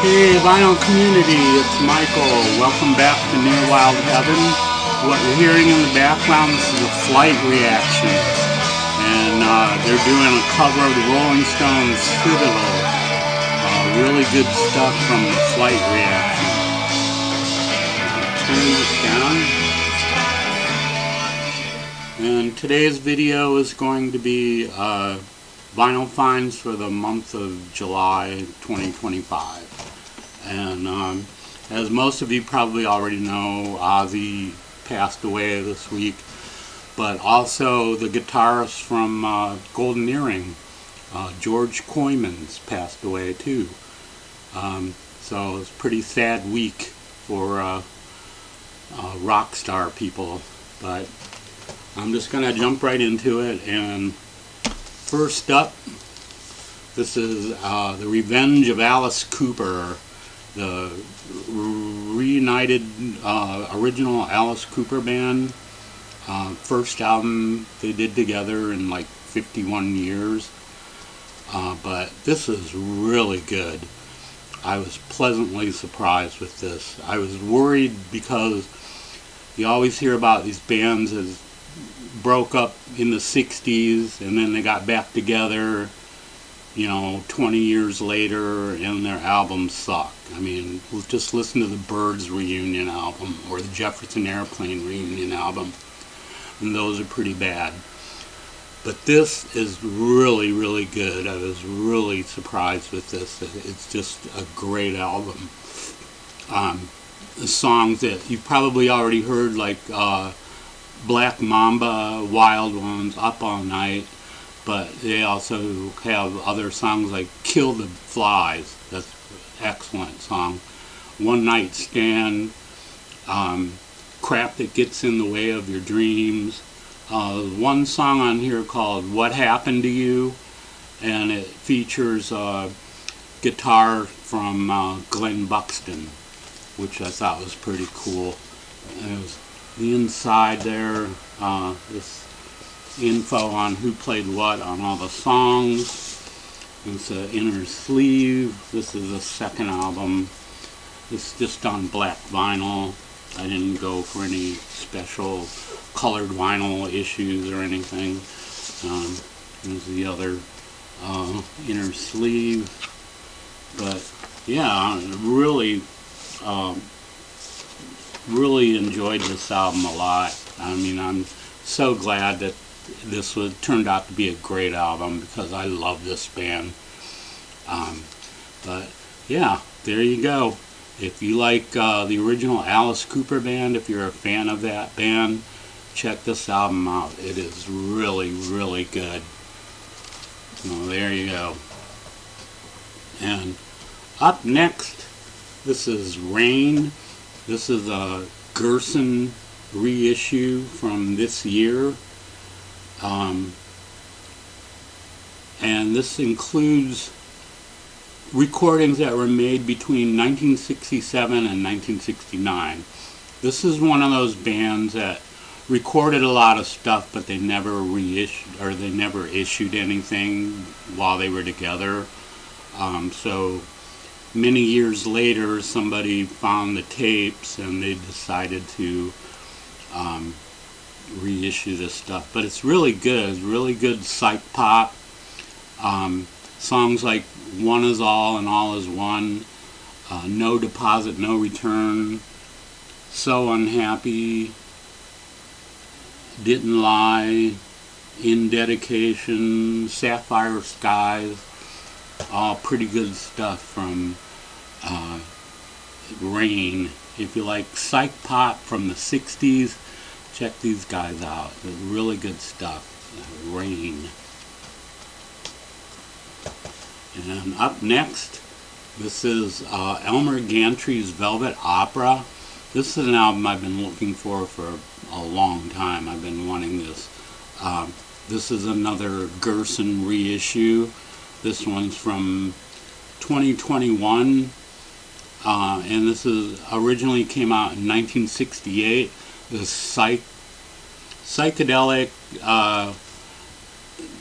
Hey vinyl community, it's Michael. Welcome back to Near Wild Heaven. What we're hearing in the background, this is a Flight reaction. And they're doing a cover of the Rolling Stones Citadel. Really good stuff from the Flight reaction. Turn this down. And today's video is going to be vinyl finds for the month of July 2025. And as most of you probably already know, Ozzy passed away this week, but also the guitarist from Golden Earring, George Kooymans, passed away too. So it's a pretty sad week for rock star people, but I'm just going to jump right into it. And first up, this is The Revenge of Alice Cooper, the reunited original Alice Cooper band. First album they did together in like 51 years. But this is really good. I was pleasantly surprised with this. I was worried because you always hear about these bands as broke up in the 60s and then they got back together, 20 years later, and their albums suck. I mean, just listen to the Byrds reunion album or the Jefferson Airplane reunion album, and those are pretty bad. But this is really, really good. I was really surprised with this. It's just a great album. The songs that you've probably already heard, like Black Mamba, Wild Ones, Up All Night, but they also have other songs like Kill the Flies. That's an excellent song. One Night Stand, Crap That Gets in the Way of Your Dreams. One song on here called What Happened to You, and it features guitar from Glenn Buxton, which I thought was pretty cool. And it was the inside there, this info on who played what on all the songs. It's the inner sleeve. This is the second album. It's just on black vinyl. I didn't go for any special colored vinyl issues or anything. There's the other inner sleeve. But yeah, really enjoyed this album a lot. I mean, I'm so glad that this turned out to be a great album because I love this band. But yeah, there you go. If you like the original Alice Cooper band, if you're a fan of that band, check this album out. It is really, really good. So there you go. And up next, this is Rain. This is a Gerson reissue from this year. And this includes recordings that were made between 1967 and 1969. This is one of those bands that recorded a lot of stuff, but they never reissued, or they never issued anything while they were together. So many years later, somebody found the tapes and they decided to reissue this stuff. But it's really good. It's really good psych pop. Songs like One Is All and All Is One, No Deposit, No Return, So Unhappy, Didn't Lie, In Dedication, Sapphire Skies, all pretty good stuff from Rain. If you like psych pop from the 60s, check these guys out. They're really good stuff. Rain. And up next, this is Elmer Gantry's Velvet Opera. This is an album I've been looking for a long time. I've been wanting this. This is another Gerson reissue. This one's from 2021. And this is originally came out in 1968. This psychedelic,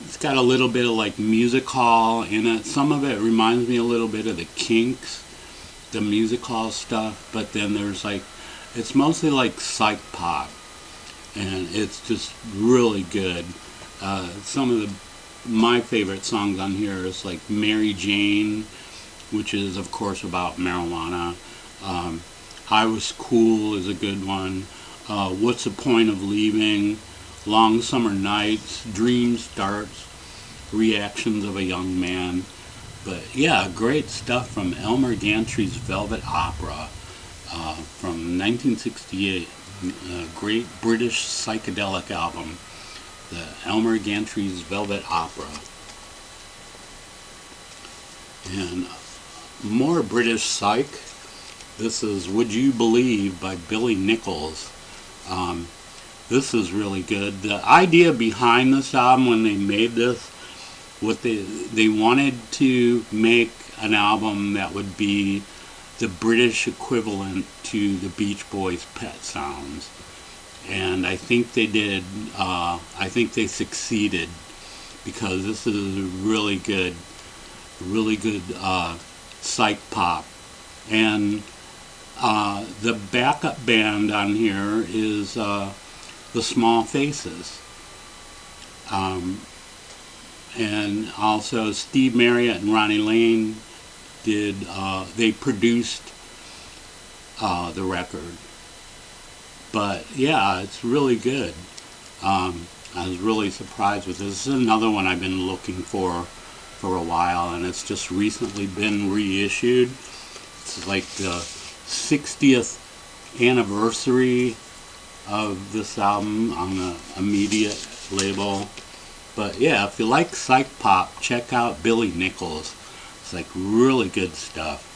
it's got a little bit of like music hall in it. Some of it reminds me a little bit of the Kinks. the music hall stuff, but then there's like, it's mostly like psych pop, and it's just really good. Some of my favorite songs on here is like Mary Jane, which is of course about marijuana. I Was Cool is a good one. What's the Point of Leaving? Long Summer Nights, Dream Starts, Reactions of a Young Man. But yeah, great stuff from Elmer Gantry's Velvet Opera from 1968. Great British psychedelic album, the Elmer Gantry's Velvet Opera. And more British psych. This is Would You Believe by Billy Nichols. This is really good. The idea behind this album when they made this, what they wanted to make an album that would be the British equivalent to the Beach Boys' Pet Sounds. And I think they did, I think they succeeded, because this is a really good psych pop. And the backup band on here is the Small Faces. And also Steve Marriott and Ronnie Lane did, they produced the record. But yeah, it's really good. I was really surprised with this. This is another one I've been looking for a while, and it's just recently been reissued. It's like the 60th anniversary of this album on the Immediate label. But yeah, if you like psych pop, check out Billy Nichols. It's like really good stuff.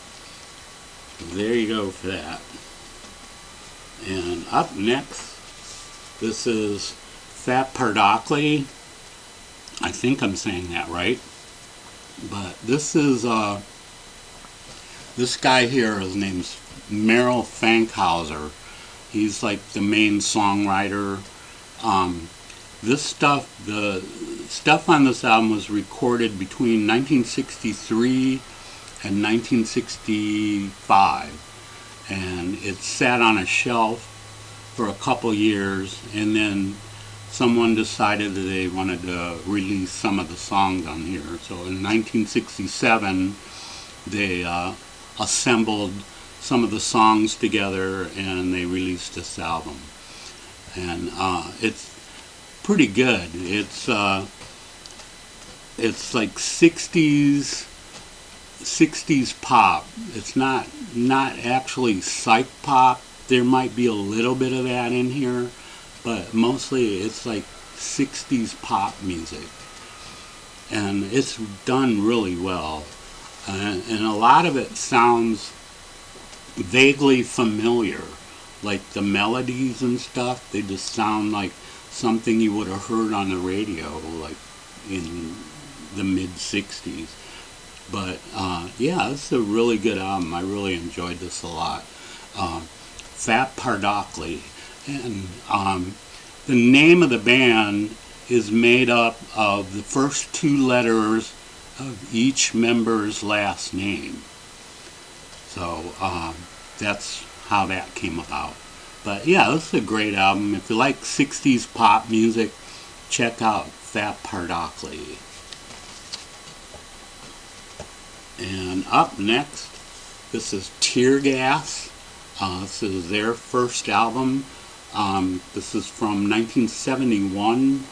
There you go for that. And up next, this is Fat Pardock. I think I'm saying that right. But this is this guy here, his name's Merrill Fankhauser. He's like the main songwriter. This stuff, the stuff on this album was recorded between 1963 and 1965. And it sat on a shelf for a couple years, and then someone decided that they wanted to release some of the songs on here. So in 1967, they assembled some of the songs together and they released this album. And it's pretty good. It's like 60s pop. It's not actually psych pop. There might be a little bit of that in here, but mostly it's like 60s pop music, and it's done really well. And a lot of it sounds vaguely familiar, like the melodies and stuff. They just sound like something you would have heard on the radio, like in the mid-60s. But yeah, it's a really good album. I really enjoyed this a lot. Fat Pardock. And the name of the band is made up of the first two letters of each member's last name. So that's how that came about. But yeah, this is a great album. If you like 60s pop music, check out Fat Pardock. And up next, this is Tear Gas. This is their first album. This is from 1971.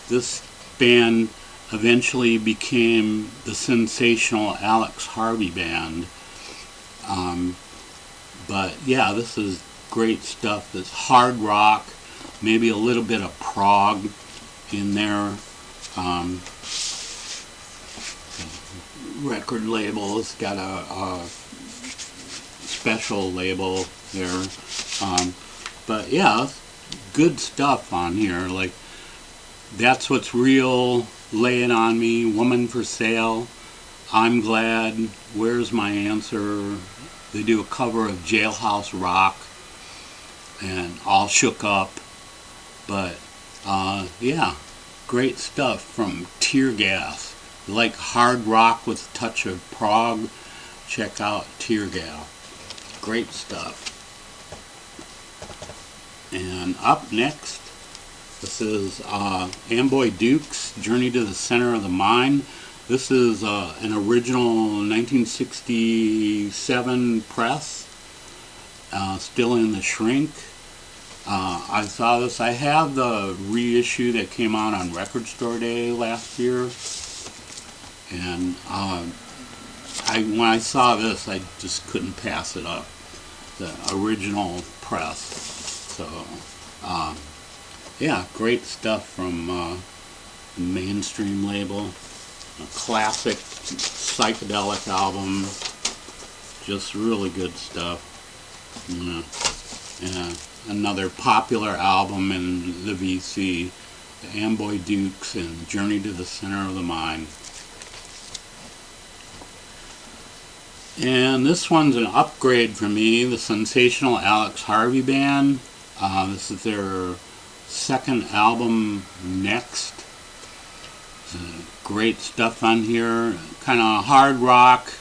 This band eventually became the Sensational Harvey Band. But yeah, this is great stuff. It's hard rock, maybe a little bit of prog in there. Record label, it's got a special label there. But yeah, good stuff on here. Like That's What's Real, Lay It On Me, Woman for Sale, I'm Glad, Where's My Answer. They do a cover of Jailhouse Rock and All Shook Up. But yeah, great stuff from Tear Gas. You like hard rock with a touch of prog, check out Tear Gal. Great stuff. And up next, this is Amboy Dukes, Journey to the Center of the Mind. This is an original 1967 press, still in the shrink. I saw this. I have the reissue that came out on Record Store Day last year, and when I saw this, I just couldn't pass it up. The original press. So, yeah, great stuff from the Mainstream label. A classic psychedelic album. Just really good stuff. Yeah. Another popular album in the VC, the Amboy Dukes and Journey to the Center of the Mind. And this one's an upgrade for me, the Sensational Harvey Band. This is their second album, Next. Great stuff on here, kind of hard rock,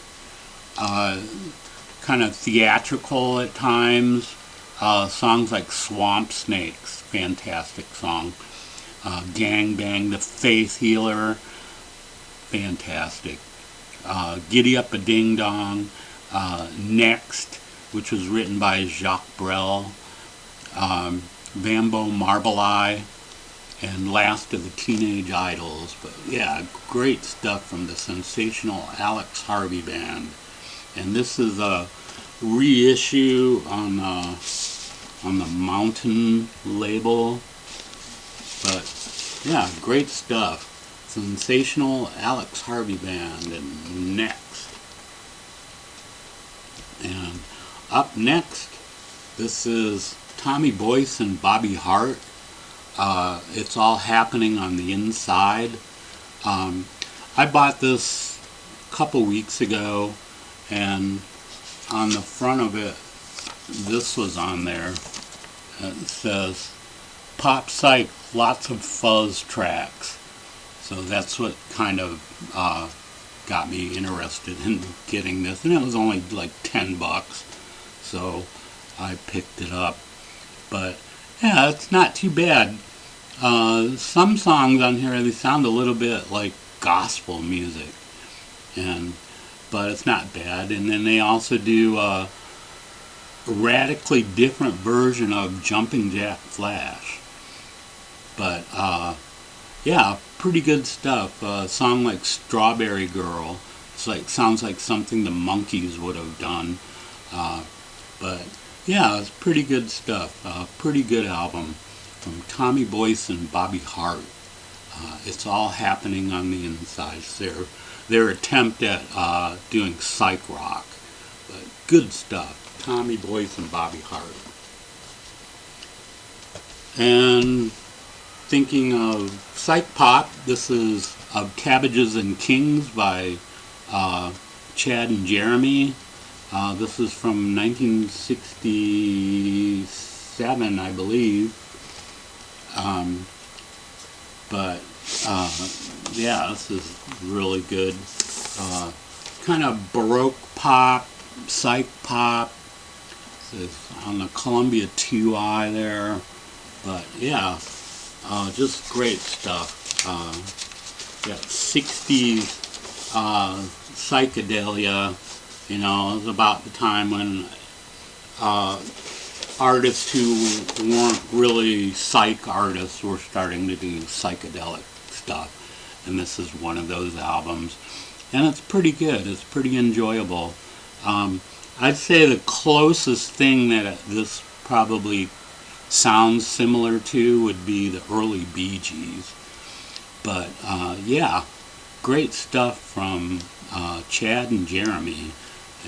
kind of theatrical at times. Songs like Swamp Snakes, fantastic song. Gang Bang, The Faith Healer, fantastic. Giddy Up a Ding Dong, Next, which was written by Jacques Brel, Bambo Marble Eye, and Last of the Teenage Idols. But yeah, great stuff from the Sensational Harvey Band. And this is a reissue on the Mountain label. But yeah, great stuff. Sensational Harvey Band and Next. And up next, this is Tommy Boyce and Bobby Hart. It's All Happening on the Inside. I bought this a couple weeks ago, and on the front of it, this was on there. It says, Pop Psych, lots of fuzz tracks. So that's what kind of got me interested in getting this. And it was only like $10, so I picked it up. But yeah, it's not too bad. Some songs on here, they sound a little bit like gospel music, but it's not bad. And then they also do a radically different version of Jumping Jack Flash. But yeah, pretty good stuff. A song like Strawberry Girl, sounds like something the Monkees would have done. But yeah, it's pretty good stuff. Pretty good album from Tommy Boyce and Bobby Hart. It's All Happening on the Inside. It's their attempt at doing psych rock. But good stuff. Tommy Boyce and Bobby Hart. And thinking of psych pop, this is Of Cabbages and Kings by Chad and Jeremy. This is from 1967, I believe. But yeah, this is really good. Kind of Baroque pop, psych pop. It's on the Columbia 2i there. But yeah, just great stuff. Got 60s psychedelia. You know, it was about the time when artists who weren't really psych artists were starting to do psychedelic stuff. And this is one of those albums. And it's pretty good. It's pretty enjoyable. I'd say the closest thing that this probably sounds similar to would be the early Bee Gees. But yeah, great stuff from Chad and Jeremy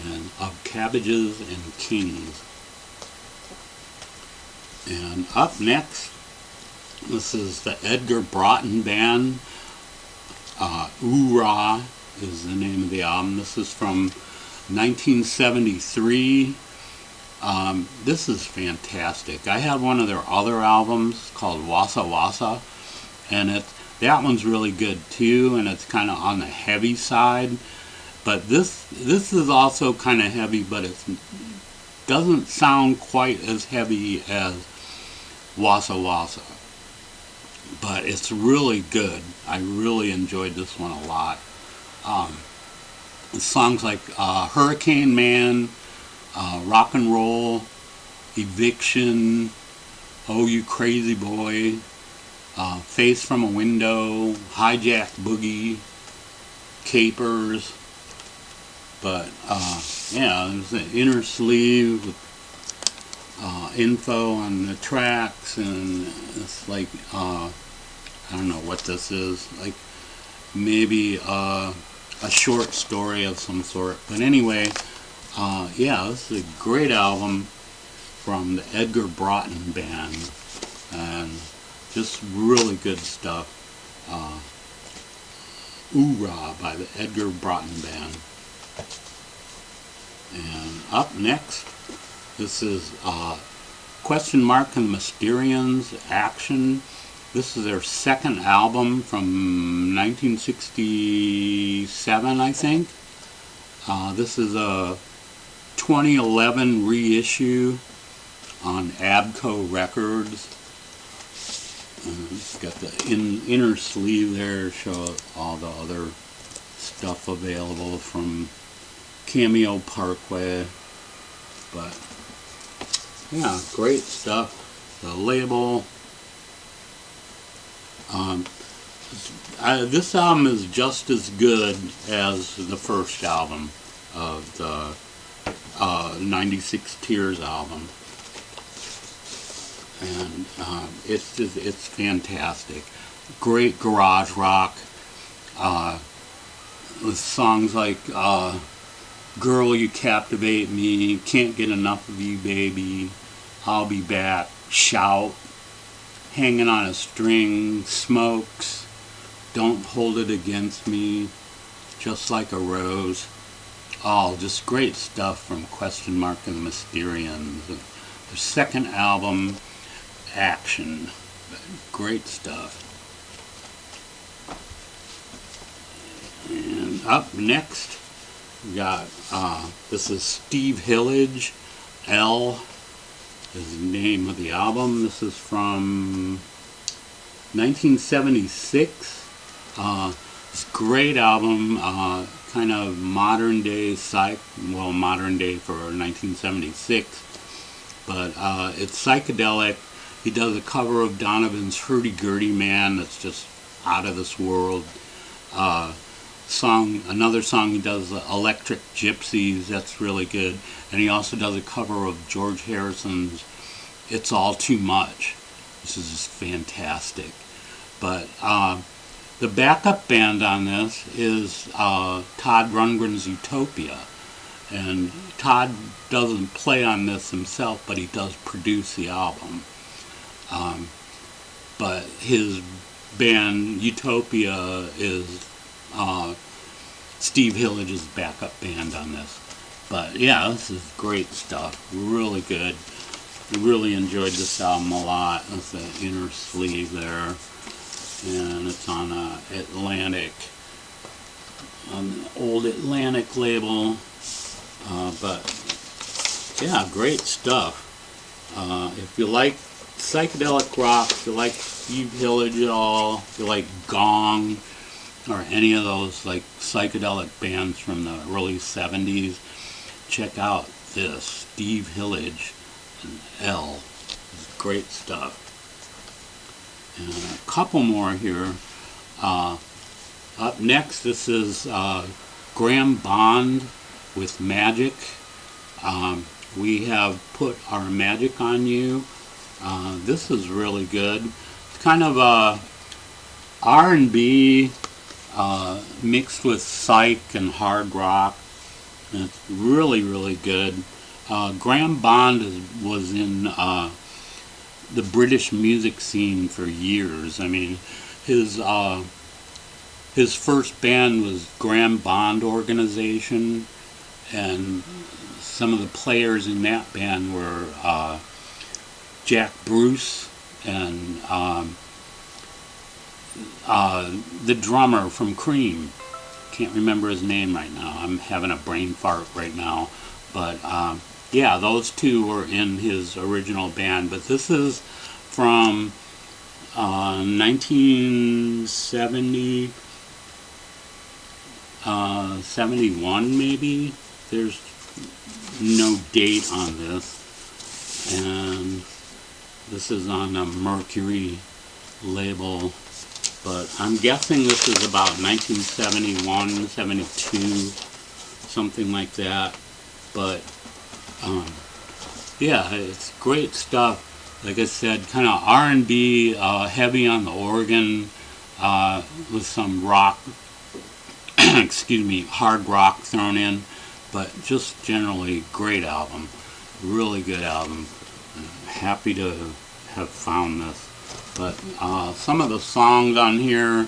and Of Cabbages and Kings. And up next, this is the Edgar Broughton Band. Ooh-Rah is the name of the album. This is from 1973. This is fantastic. I have one of their other albums called Wassa Wassa, and that one's really good too, and it's kind of on the heavy side. But this is also kind of heavy, but it doesn't sound quite as heavy as Wassa Wassa. But it's really good. I really enjoyed this one a lot. Songs like Hurricane Man, Rock and Roll, Eviction, Oh You Crazy Boy, Face from a Window, Hijack Boogie, Capers. But yeah, there's an inner sleeve with info on the tracks, and it's like I don't know what this is, like maybe a short story of some sort. But anyway, yeah, this is a great album from the Edgar Broughton Band, and just really good stuff. Oorah by the Edgar Broughton Band. And up next, this is Question Mark and the Mysterians, Action. This is their second album from 1967, I think. This is a 2011 reissue on Abco Records. It's got the inner sleeve there, show all the other stuff available from Cameo Parkway. But yeah, great stuff. The label. This album is just as good as the first album of the 96 Tears album, and it's fantastic. Great garage rock with songs like Girl You Captivate Me, Can't Get Enough of You Baby, I'll Be Back, Shout, Hanging on a String, Smokes, Don't Hold It Against Me, Just Like a Rose. All just great stuff from Question Mark and the Mysterians. Their second album, Action. Great stuff. And up next, we got, this is Steve Hillage, L is the name of the album. This is from 1976. It's a great album, kind of modern day well, modern day for 1976, but it's psychedelic. He does a cover of Donovan's Hurdy Gurdy Man that's just out of this world. Another song he does, Electric Gypsies, that's really good. And he also does a cover of George Harrison's It's All Too Much. This is just fantastic. But the backup band on this is Todd Rundgren's Utopia. And Todd doesn't play on this himself, but he does produce the album. But his band, Utopia, is Steve Hillage's backup band on this. But yeah, this is great stuff. Really good. Really enjoyed this album a lot. That's the inner sleeve there. And it's on Atlantic, on the old Atlantic label. But yeah, great stuff. If you like psychedelic rock, if you like Steve Hillage at all, if you like Gong, or any of those like psychedelic bands from the early 70s, check out this, Steve Hillage and L. It's great stuff. And a couple more here. Up next, this is Graham Bond with Magic. We have Put Our Magic on You. This is really good. It's kind of R&B mixed with psych and hard rock. And it's really, really good. Graham Bond was in the British music scene for years. I mean, his first band was Graham Bond Organization, and some of the players in that band were Jack Bruce and the drummer from Cream. can't remember his name right now. I'm having a brain fart right now. But yeah, those two were in his original band. But this is from 1970, 71 maybe. There's no date on this. And this is on a Mercury label. But I'm guessing this is about 1971, 72, something like that. But yeah, it's great stuff. Like I said, kind of R&B, heavy on the organ, with some rock, excuse me, hard rock thrown in, but just generally great album, really good album. Happy to have found this. But some of the songs on here,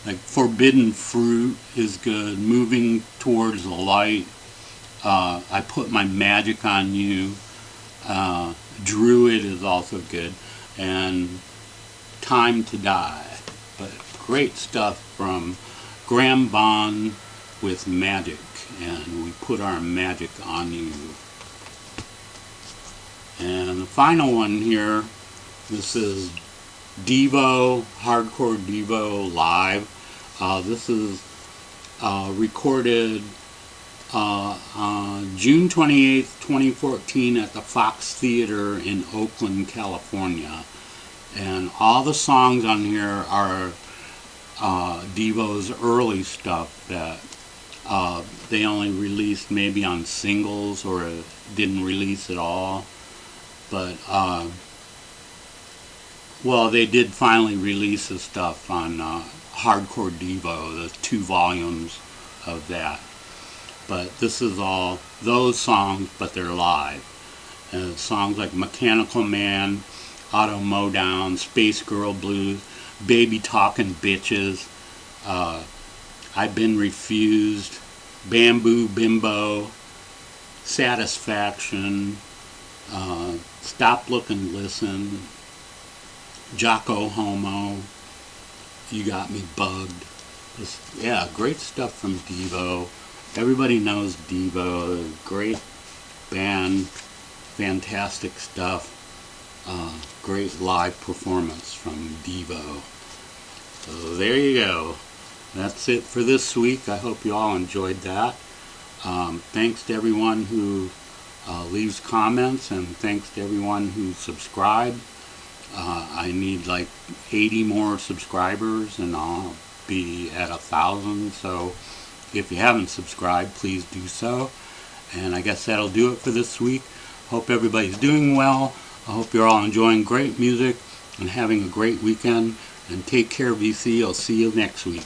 like Forbidden Fruit is good, Moving Towards the Light, I Put My Magic on You, Druid is also good, and Time to Die. But great stuff from Graham Bond with Magic, and We Put Our Magic on You. And the final one here, this is Devo, Hardcore Devo Live. This is recorded on June 28th, 2014 at the Fox Theater in Oakland, California. And all the songs on here are Devo's early stuff that they only released maybe on singles or didn't release at all. But well, they did finally release the stuff on Hardcore Devo, the 2 volumes of that. But this is all those songs, but they're live. And songs like Mechanical Man, Auto Mowdown, Space Girl Blues, Baby Talkin' Bitches, I've Been Refused, Bamboo Bimbo, Satisfaction, Stop, Look and Listen, Jocko Homo, You Got Me Bugged. Yeah, great stuff from Devo. Everybody knows Devo, great band, fantastic stuff, great live performance from Devo. So there you go. That's it for this week. I hope you all enjoyed that. Thanks to everyone who leaves comments, and thanks to everyone who subscribed. I need like 80 more subscribers and I'll be at 1,000, so if you haven't subscribed, please do so. And I guess that'll do it for this week. Hope everybody's doing well. I hope you're all enjoying great music and having a great weekend. And take care, VC. I'll see you next week.